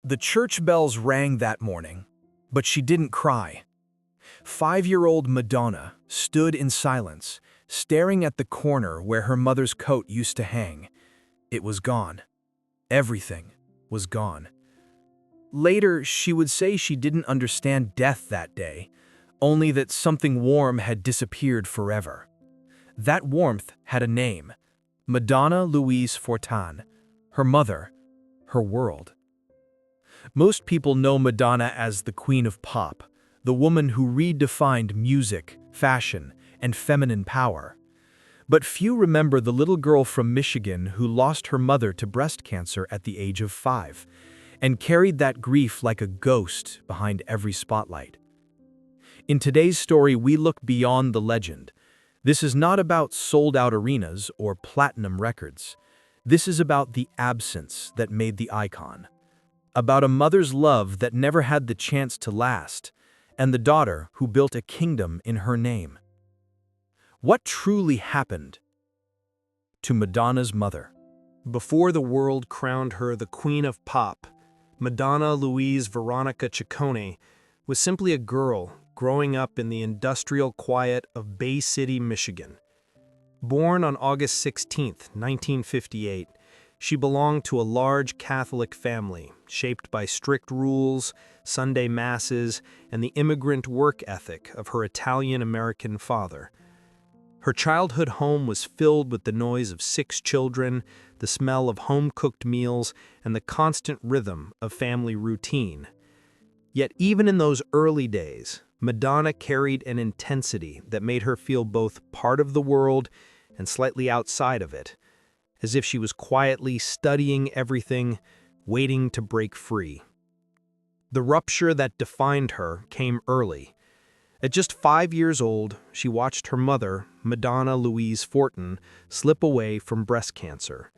The church bells rang that morning, but she didn't cry. 5-year-old Madonna stood in silence, staring at the corner where her mother's coat used to hang. It was gone. Everything was gone. Later, she would say she didn't understand death that day, only that something warm had disappeared forever. That warmth had a name: Madonna Louise Fortin, her mother, her world. Most people know Madonna as the Queen of Pop, the woman who redefined music, fashion, and feminine power. But few remember the little girl from Michigan who lost her mother to breast cancer at the age of 5, and carried that grief like a ghost behind every spotlight. In today's story, we look beyond the legend. This is not about sold-out arenas or platinum records. This is about the absence that made the icon. About a mother's love that never had the chance to last, and the daughter who built a kingdom in her name. What truly happened to Madonna's mother? Before the world crowned her the Queen of Pop, Madonna Louise Veronica Ciccone was simply a girl growing up in the industrial quiet of Bay City, Michigan. Born on August 16, 1958, she belonged to a large Catholic family shaped by strict rules, Sunday masses, and the immigrant work ethic of her Italian-American father. Her childhood home was filled with the noise of 6 children, the smell of home-cooked meals, and the constant rhythm of family routine. Yet even in those early days, Madonna carried an intensity that made her feel both part of the world and slightly outside of it, as if she was quietly studying everything, waiting to break free. The rupture that defined her came early. At just 5 years old, she watched her mother, Madonna Louise Fortin, slip away from breast cancer.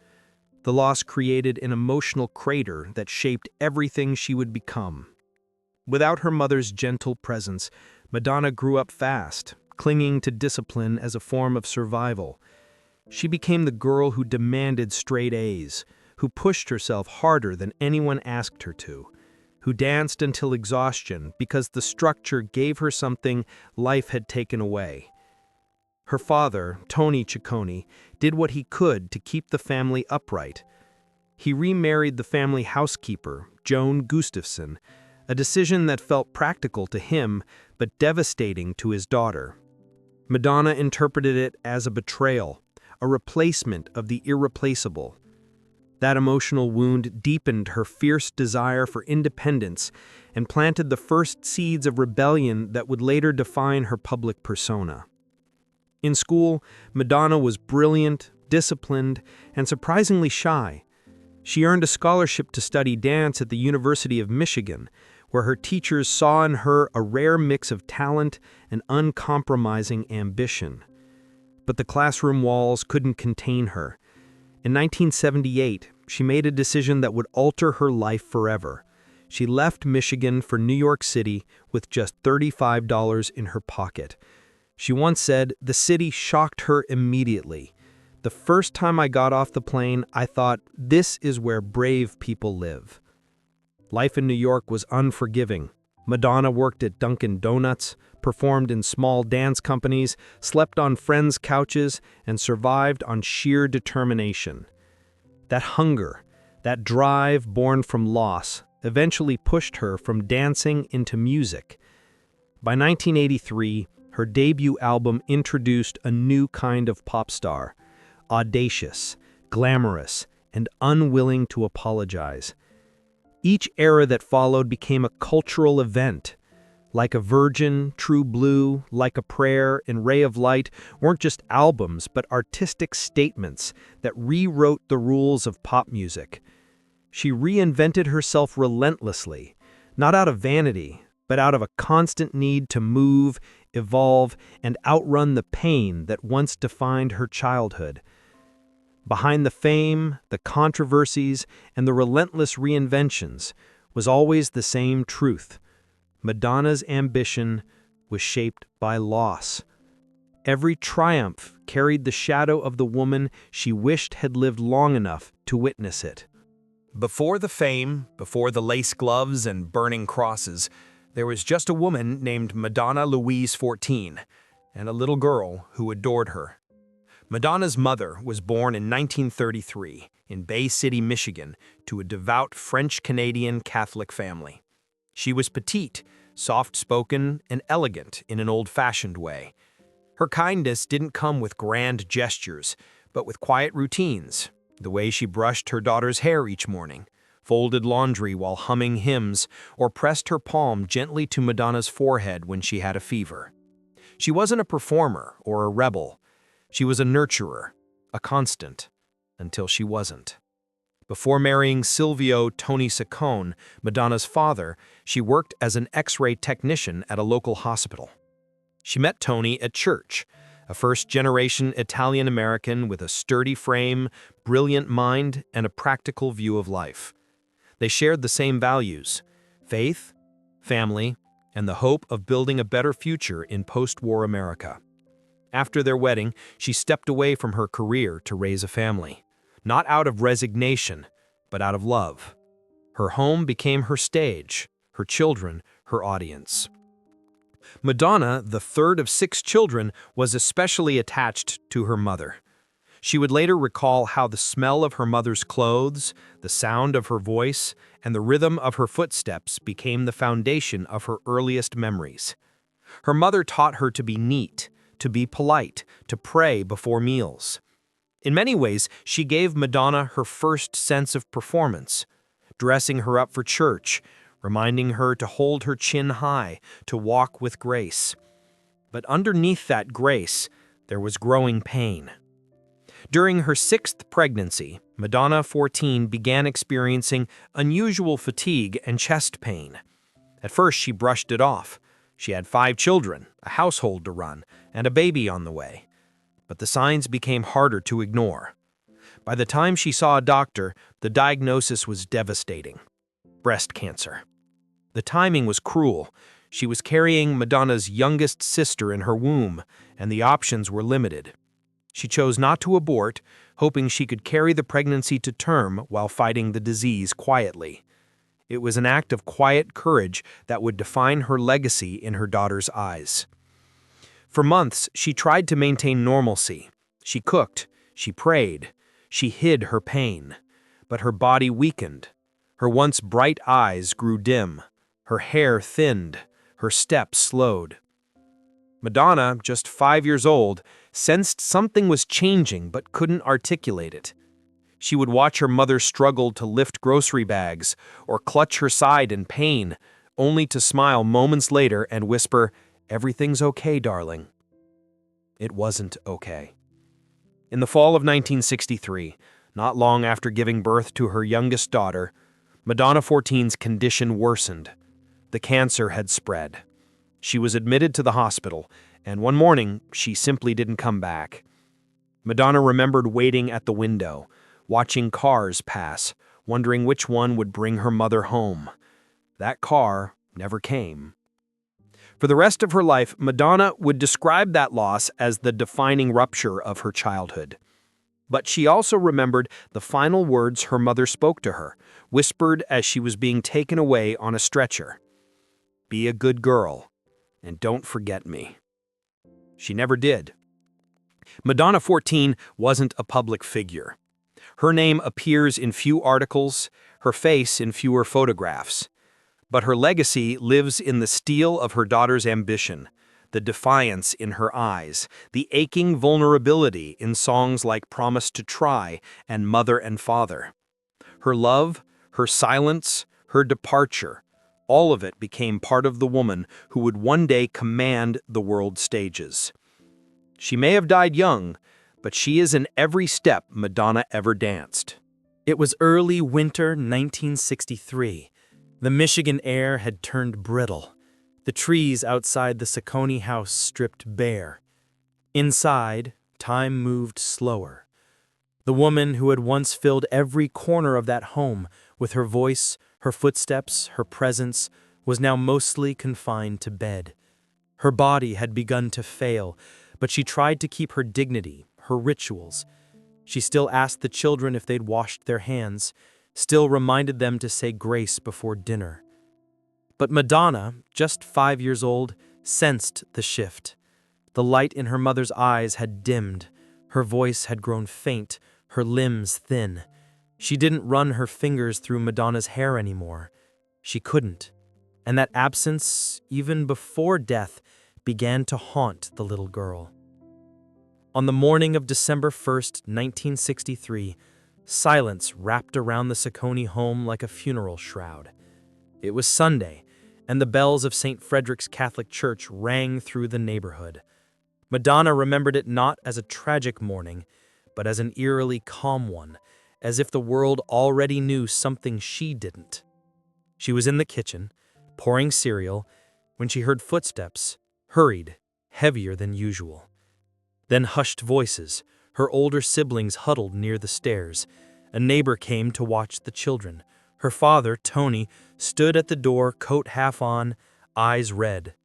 The loss created an emotional crater that shaped everything she would become. Without her mother's gentle presence, Madonna grew up fast, clinging to discipline as a form of survival. She became the girl who demanded straight A's, who pushed herself harder than anyone asked her to, who danced until exhaustion because the structure gave her something life had taken away. Her father, Tony Ciccone, did what he could to keep the family upright. He remarried the family housekeeper, Joan Gustafson, a decision that felt practical to him but devastating to his daughter. Madonna interpreted it as a betrayal, a replacement of the irreplaceable. That emotional wound deepened her fierce desire for independence and planted the first seeds of rebellion that would later define her public persona. In school, Madonna was brilliant, disciplined, and surprisingly shy. She earned a scholarship to study dance at the University of Michigan, where her teachers saw in her a rare mix of talent and uncompromising ambition. But the classroom walls couldn't contain her. In 1978, she made a decision that would alter her life forever. She left Michigan for New York City with just $35 in her pocket. She once said, "The city shocked her immediately. The first time I got off the plane, I thought, this is where brave people live." Life in New York was unforgiving. Madonna worked at Dunkin' Donuts, performed in small dance companies, slept on friends' couches, and survived on sheer determination. That hunger, that drive born from loss, eventually pushed her from dancing into music. By 1983, her debut album introduced a new kind of pop star, audacious, glamorous, and unwilling to apologize. Each era that followed became a cultural event. Like a Virgin, True Blue, Like a Prayer, and Ray of Light weren't just albums, but artistic statements that rewrote the rules of pop music. She reinvented herself relentlessly, not out of vanity, but out of a constant need to move, evolve, and outrun the pain that once defined her childhood. Behind the fame, the controversies, and the relentless reinventions was always the same truth. Madonna's ambition was shaped by loss. Every triumph carried the shadow of the woman she wished had lived long enough to witness it. Before the fame, before the lace gloves and burning crosses, there was just a woman named Madonna Louise Fortin, and a little girl who adored her. Madonna's mother was born in 1933 in Bay City, Michigan, to a devout French-Canadian Catholic family. She was petite, soft-spoken, and elegant in an old-fashioned way. Her kindness didn't come with grand gestures, but with quiet routines. The way she brushed her daughter's hair each morning, folded laundry while humming hymns, or pressed her palm gently to Madonna's forehead when she had a fever. She wasn't a performer or a rebel. She was a nurturer, a constant, until she wasn't. Before marrying Silvio Tony Saccone, Madonna's father, she worked as an X-ray technician at a local hospital. She met Tony at church, a first-generation Italian-American with a sturdy frame, brilliant mind, and a practical view of life. They shared the same values: faith, family, and the hope of building a better future in post-war America. After their wedding, she stepped away from her career to raise a family, not out of resignation, but out of love. Her home became her stage, her children her audience. Madonna, the third of 6 children, was especially attached to her mother. She would later recall how the smell of her mother's clothes, the sound of her voice, and the rhythm of her footsteps became the foundation of her earliest memories. Her mother taught her to be neat, to be polite, to pray before meals. In many ways, she gave Madonna her first sense of performance, dressing her up for church, reminding her to hold her chin high, to walk with grace. But underneath that grace, there was growing pain. During her 6th pregnancy, Madonna 14 began experiencing unusual fatigue and chest pain. At first, she brushed it off. She had 5 children, a household to run, and a baby on the way. But the signs became harder to ignore. By the time she saw a doctor, the diagnosis was devastating: breast cancer. The timing was cruel. She was carrying Madonna's youngest sister in her womb, and the options were limited. She chose not to abort, hoping she could carry the pregnancy to term while fighting the disease quietly. It was an act of quiet courage that would define her legacy in her daughter's eyes. For months, she tried to maintain normalcy. She cooked, she prayed, she hid her pain. But her body weakened. Her once bright eyes grew dim. Her hair thinned, her steps slowed. Madonna, just 5 years old, sensed something was changing but couldn't articulate it. She would watch her mother struggle to lift grocery bags or clutch her side in pain, only to smile moments later and whisper, "Everything's okay, darling." It wasn't okay. In the fall of 1963, not long after giving birth to her youngest daughter, Madonna 14's condition worsened. The cancer had spread. She was admitted to the hospital, and one morning, she simply didn't come back. Madonna remembered waiting at the window, watching cars pass, wondering which one would bring her mother home. That car never came. For the rest of her life, Madonna would describe that loss as the defining rupture of her childhood. But she also remembered the final words her mother spoke to her, whispered as she was being taken away on a stretcher. "Be a good girl, and don't forget me." She never did. Madonna 14 wasn't a public figure. Her name appears in few articles, her face in fewer photographs. But her legacy lives in the steel of her daughter's ambition, the defiance in her eyes, the aching vulnerability in songs like "Promise to Try" and "Mother and Father." Her love, her silence, her departure, all of it became part of the woman who would one day command the world stages. She may have died young, but she is in every step Madonna ever danced. It was early winter 1963. The Michigan air had turned brittle. The trees outside the Saccone house stripped bare. Inside, time moved slower. The woman who had once filled every corner of that home with her voice, her footsteps, her presence, was now mostly confined to bed. Her body had begun to fail, but she tried to keep her dignity, her rituals. She still asked the children if they'd washed their hands. still reminded them to say grace before dinner. But Madonna, just 5 years old, sensed the shift. The light in her mother's eyes had dimmed, her voice had grown faint, her limbs thin. She didn't run her fingers through Madonna's hair anymore. She couldn't. And that absence, even before death, began to haunt the little girl. On the morning of December 1st, 1963, silence wrapped around the Ciccone home like a funeral shroud. It was Sunday, and the bells of St. Frederick's Catholic Church rang through the neighborhood. Madonna remembered it not as a tragic morning, but as an eerily calm one, as if the world already knew something she didn't. She was in the kitchen, pouring cereal, when she heard footsteps, hurried, heavier than usual. Then hushed voices, her older siblings huddled near the stairs. A neighbor came to watch the children. Her father, Tony, stood at the door, coat half on, eyes red.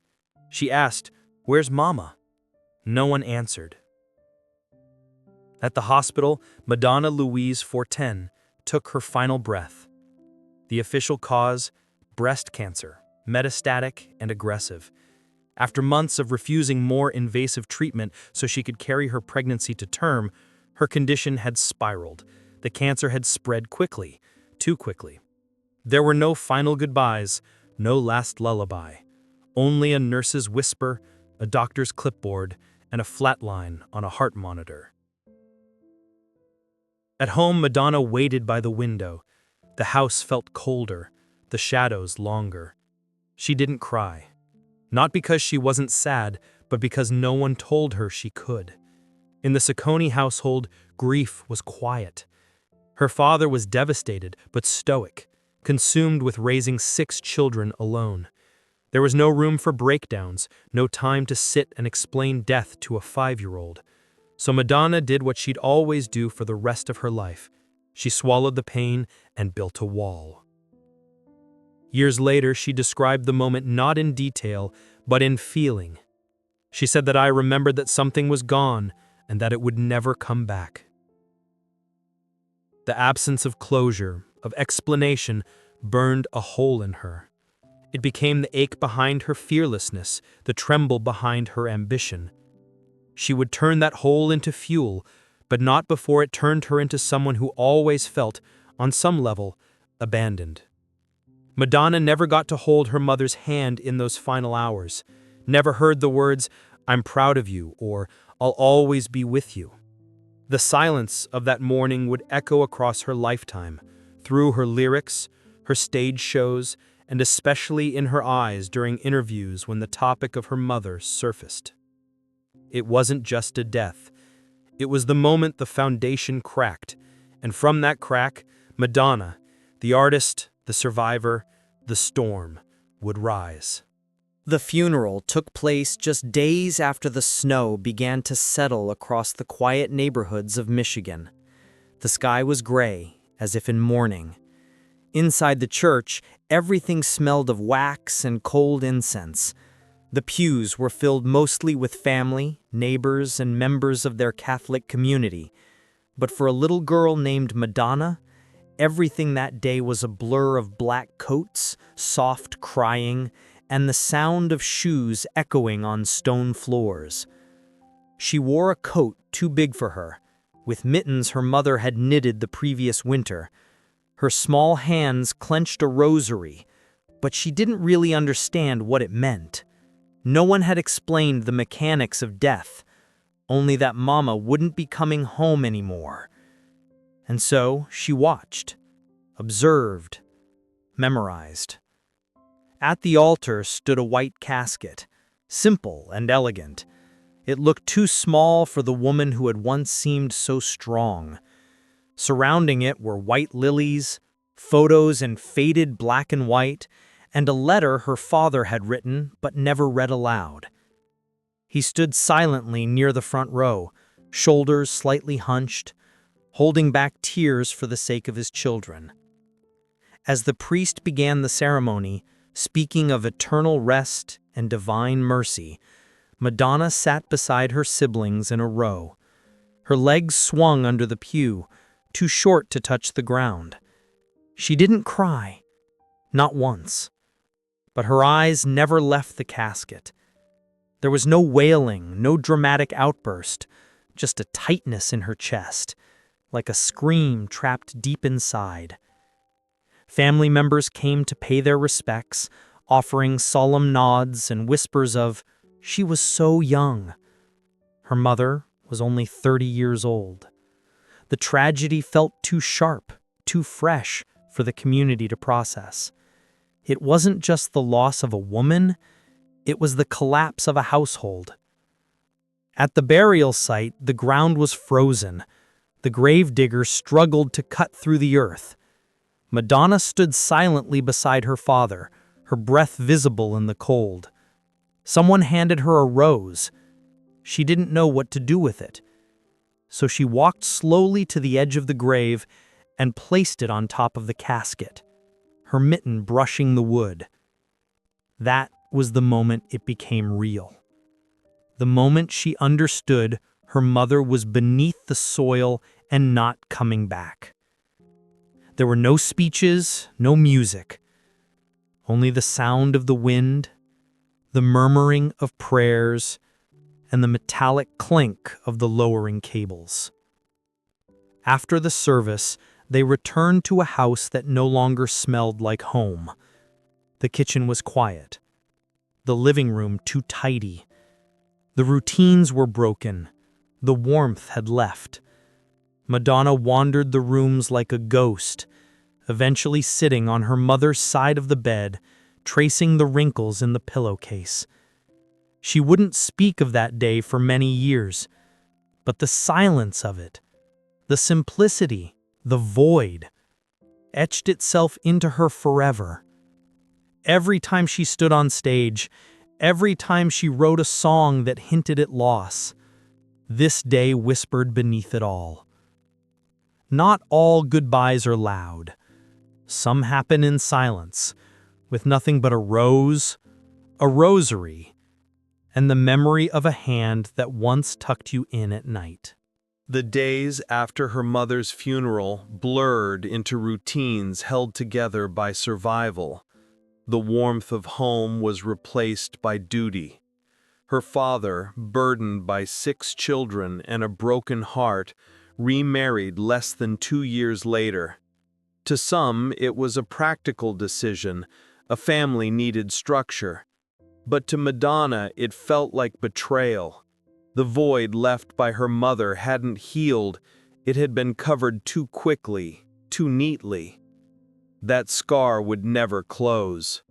She asked, "Where's Mama?" No one answered. At the hospital, Madonna Louise Fortin took her final breath. The official cause, breast cancer, metastatic and aggressive. After months of refusing more invasive treatment so she could carry her pregnancy to term, her condition had spiraled. The cancer had spread quickly, too quickly. There were no final goodbyes, no last lullaby. Only a nurse's whisper, a doctor's clipboard, and a flat line on a heart monitor. At home, Madonna waited by the window. The house felt colder, the shadows longer. She didn't cry. Not because she wasn't sad, but because no one told her she could. In the Ciccone household, grief was quiet. Her father was devastated, but stoic, consumed with raising 6 children alone. There was no room for breakdowns, no time to sit and explain death to a 5-year-old. So Madonna did what she'd always do for the rest of her life. She swallowed the pain and built a wall. Years later, she described the moment not in detail, but in feeling. She said that I remembered that something was gone and that it would never come back. The absence of closure, of explanation, burned a hole in her. It became the ache behind her fearlessness, the tremble behind her ambition. She would turn that hole into fuel, but not before it turned her into someone who always felt, on some level, abandoned. Madonna never got to hold her mother's hand in those final hours, never heard the words, "I'm proud of you," or "I'll always be with you." The silence of that morning would echo across her lifetime, through her lyrics, her stage shows, and especially in her eyes during interviews when the topic of her mother surfaced. It wasn't just a death. It was the moment the foundation cracked, and from that crack, Madonna, the artist, the survivor, the storm, would rise. The funeral took place just days after the snow began to settle across the quiet neighborhoods of Michigan. The sky was gray, as if in mourning. Inside the church, everything smelled of wax and cold incense. The pews were filled mostly with family, neighbors, and members of their Catholic community. But for a little girl named Madonna, everything that day was a blur of black coats, soft crying, and the sound of shoes echoing on stone floors. She wore a coat too big for her, with mittens her mother had knitted the previous winter. Her small hands clenched a rosary, but she didn't really understand what it meant. No one had explained the mechanics of death, only that Mama wouldn't be coming home anymore. And so she watched, observed, memorized. At the altar stood a white casket, simple and elegant. It looked too small for the woman who had once seemed so strong. Surrounding it were white lilies, photos in faded black and white, and a letter her father had written but never read aloud. He stood silently near the front row, shoulders slightly hunched, holding back tears for the sake of his children. As the priest began the ceremony, speaking of eternal rest and divine mercy, Madonna sat beside her siblings in a row. Her legs swung under the pew, too short to touch the ground. She didn't cry, not once, but her eyes never left the casket. There was no wailing, no dramatic outburst, just a tightness in her chest, like a scream trapped deep inside. Family members came to pay their respects, offering solemn nods and whispers of, "She was so young." Her mother was only 30 years old. The tragedy felt too sharp, too fresh for the community to process. It wasn't just the loss of a woman, it was the collapse of a household. At the burial site, the ground was frozen. The gravedigger struggled to cut through the earth. Madonna stood silently beside her father, her breath visible in the cold. Someone handed her a rose. She didn't know what to do with it. So she walked slowly to the edge of the grave and placed it on top of the casket, her mitten brushing the wood. That was the moment it became real. The moment she understood her mother was beneath the soil and not coming back. There were no speeches, no music, only the sound of the wind, the murmuring of prayers, and the metallic clink of the lowering cables. After the service, they returned to a house that no longer smelled like home. The kitchen was quiet, the living room too tidy. The routines were broken, the warmth had left. Madonna wandered the rooms like a ghost, eventually sitting on her mother's side of the bed, tracing the wrinkles in the pillowcase. She wouldn't speak of that day for many years, but the silence of it, the simplicity, the void, etched itself into her forever. Every time she stood on stage, every time she wrote a song that hinted at loss, this day whispered beneath it all. Not all goodbyes are loud. Some happen in silence, with nothing but a rose, a rosary, and the memory of a hand that once tucked you in at night. The days after her mother's funeral blurred into routines held together by survival. The warmth of home was replaced by duty. Her father, burdened by 6 children and a broken heart, remarried less than 2 years later. To some, it was a practical decision. A family needed structure. But to Madonna, it felt like betrayal. The void left by her mother hadn't healed. It had been covered too quickly, too neatly. That scar would never close.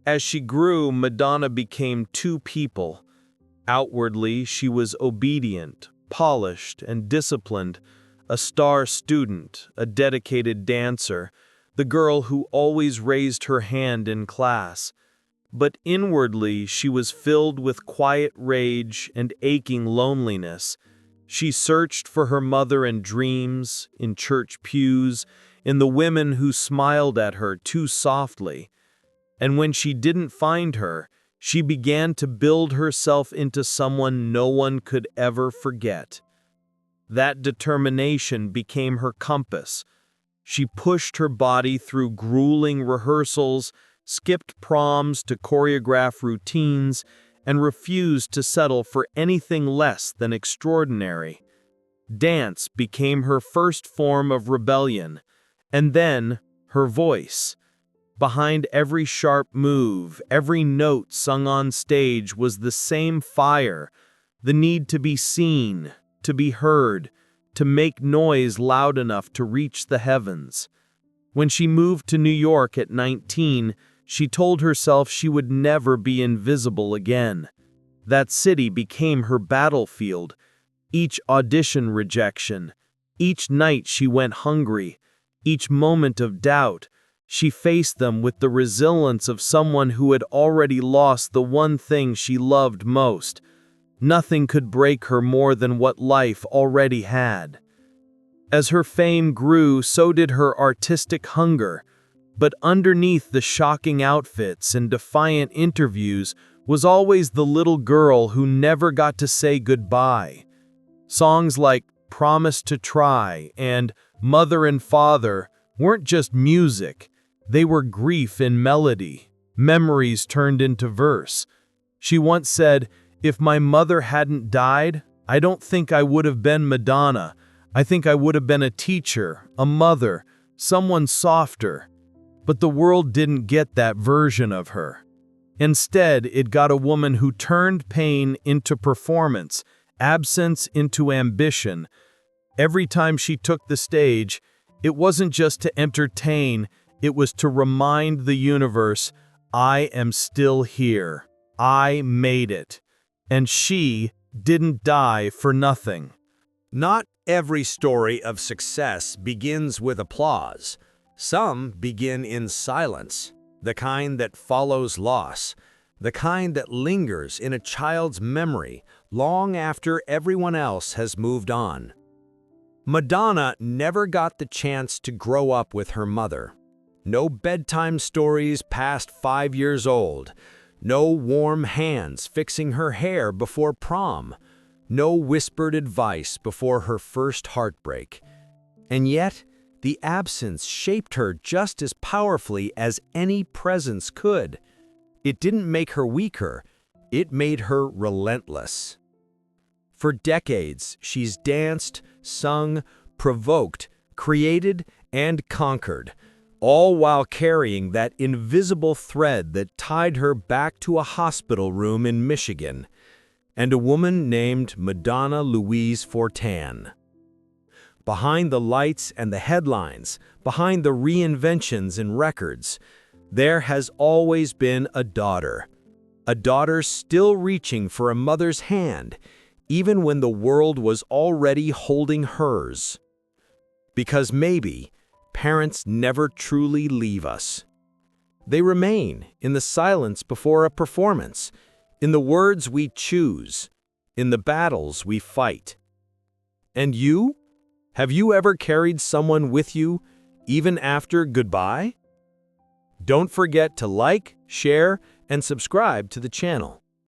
As she grew, Madonna became 2 people. Outwardly, she was obedient, polished, and disciplined, a star student, a dedicated dancer, the girl who always raised her hand in class. But inwardly, she was filled with quiet rage and aching loneliness. She searched for her mother in dreams, in church pews, in the women who smiled at her too softly. And when she didn't find her, she began to build herself into someone no one could ever forget. That determination became her compass. She pushed her body through grueling rehearsals, skipped proms to choreograph routines, and refused to settle for anything less than extraordinary. Dance became her first form of rebellion, and then her voice. Behind every sharp move, every note sung on stage was the same fire, the need to be seen, to be heard, to make noise loud enough to reach the heavens. When she moved to New York at 19, she told herself she would never be invisible again. That city became her battlefield. Each audition rejection, each night she went hungry, each moment of doubt, she faced them with the resilience of someone who had already lost the one thing she loved most. Nothing could break her more than what life already had. As her fame grew, so did her artistic hunger. But underneath the shocking outfits and defiant interviews was always the little girl who never got to say goodbye. Songs like Promise to Try and Mother and Father weren't just music. They were grief in melody, memories turned into verse. She once said, "If my mother hadn't died, I don't think I would have been Madonna. I think I would have been a teacher, a mother, someone softer." But the world didn't get that version of her. Instead, it got a woman who turned pain into performance, absence into ambition. Every time she took the stage, it wasn't just to entertain, it was to remind the universe, I am still here. I made it. And she didn't die for nothing. Not every story of success begins with applause. Some begin in silence, the kind that follows loss, the kind that lingers in a child's memory long after everyone else has moved on. Madonna never got the chance to grow up with her mother. No bedtime stories past 5 years old. No warm hands fixing her hair before prom. No whispered advice before her first heartbreak. And yet, the absence shaped her just as powerfully as any presence could. It didn't make her weaker, it made her relentless. For decades, she's danced, sung, provoked, created, and conquered, all while carrying that invisible thread that tied her back to a hospital room in Michigan, and a woman named Madonna Louise Fortin. Behind the lights and the headlines, behind the reinventions and records, there has always been a daughter still reaching for a mother's hand, even when the world was already holding hers. Because maybe parents never truly leave us. They remain in the silence before a performance, in the words we choose, in the battles we fight. And you? Have you ever carried someone with you, even after goodbye? Don't forget to like, share, and subscribe to the channel.